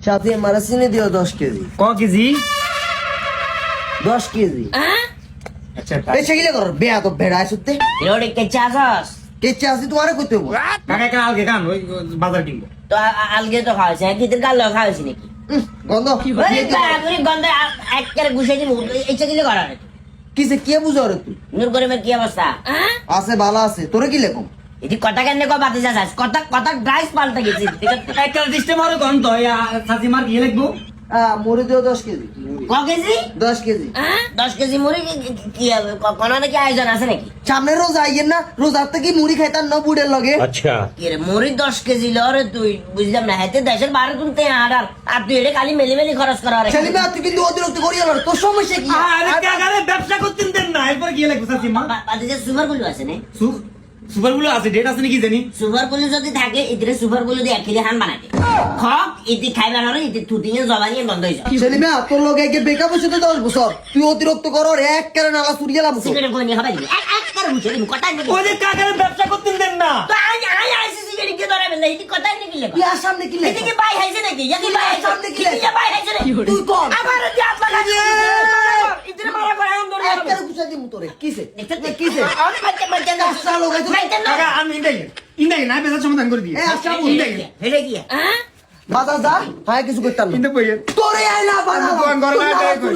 সাথে মারা চিনি দিও 10 কেজি। ক কেজি? 10 কেজি। আচ্ছা এই সেগুলো কর বেয়া তো ভেড়া আসতে এরোডে কেচা আছস কেচে আসি তোমারে কইতে হবো। কাকা কাল কে কান ওই বাজার কিনবো। তো আলগে তো খাওয়াছে কিতের গাল খাওয়াছি নাকি গন্ধ ওই বাগুরি গন্ধে একবারে গুছিয়ে দিমু এইটা কিলে করা রে কিসে কে বুঝো রে তুই? নূর করিমের কি অবস্থা আছে ভালো আছে তোরে কি লেখো? এটি কথা কেন কো বাতি যাস কথা কথা ড্রাইস পাল্টে গেছে একটা সিস্টেম আরো গন্ধ সাজি মার কি লিখবো? মুড়ি দিও 10 কেজি। ক কেজি 10 কেজি। 10 কেজি মুড়ি কি হবে কোনো নাকি আয়োজন আছে নাকি সামনে রোজা আইয়েন না, রোজার থেকে মুড়ি খাইতাম না বুড়ের লগে। কি রে মুড়ি 10 কেজি লরে তুই বুঝলাম না হেতে দেশের বাইরে তুলতে আর তুই এটা খালি মেলি মেলি খরচ করা রে ছেলে মেয়ে তুই কিন্তু অতিরিক্ত করিয়া লড়, তোর সমস্যা কি? আরে কাকা রে ব্যবসা করতেন দেন না এরপর কি লিখবো সাজি মা? বাতি যে সুপার গুলো আছে না সুপার গুলো আছে ডেট আছে নাকি জানি? সুপার গুলো যদি থাকে এদের সুপার গুলো দিয়ে 1 কেজি হান বানাতে খক ইতি খাইবার হলে ইতি তুদিনে জবানিয়ে বন্ধ হয়ে যায় ছেলে মেয়ে তোর লগে একে বেকআপ হচ্ছে তো 10 বছর, তুই অতিরিক্ত করর এক কেন নালা সুরিয়া লাভ। সিগারেট কোন নিয়ে হবে এক করে বুঝে দিন কথা নেই ওই যে কাকা রে ব্যবসা করতেন দেন না। তো আই আইসি সিগারেট কে ধরে বেলা ইতি কথা নেই কি লেখা তুই আর সামনে কি লেখো? এদিকে বাই হাইছে নাকি ইয়াকি বাই হাইছে সামনে কি লেখা? ইতি বাই হাইছে নাকি তুই কোন? আবার যে আপনা কাছে ইতি মারা করে আম ধরে এক কেন গুছা দিমু তোরে কিসে? দেখতে কিসে? আমি বাচ্চা বাচ্চা না দশটা লোক আছে। বাচ্চা না কাকা আমি ইন্দাই না বেজার সমাধান করে দিয়ে। এ আচ্ছা ইন্দাই হেলে কি হ্যাঁ বাজার যা, হ্যাঁ কিছু করতাম না। ইন্দা কইয়ে তোরে আইলা বানা দোকান ঘরে না যায় কই।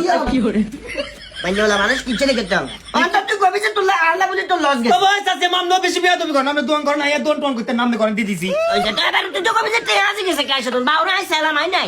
বাঞ্জলা মানুষ কিচ্ছে লেগে তো অন্তত তুই কবি যে তুই আল্লাহ বলে তো লস গেছে তো ভাই সাথে মাম নো বেশি বিয়া তুমি করেন আমরা দোকান করেন আয়া দোকান করতে নাম করেন দিয়ে দিছি। ওই যে টাকা তুই তো কবি যে তে আছে গেছে কাইছ তো বাউরা আই সালাম আই নাই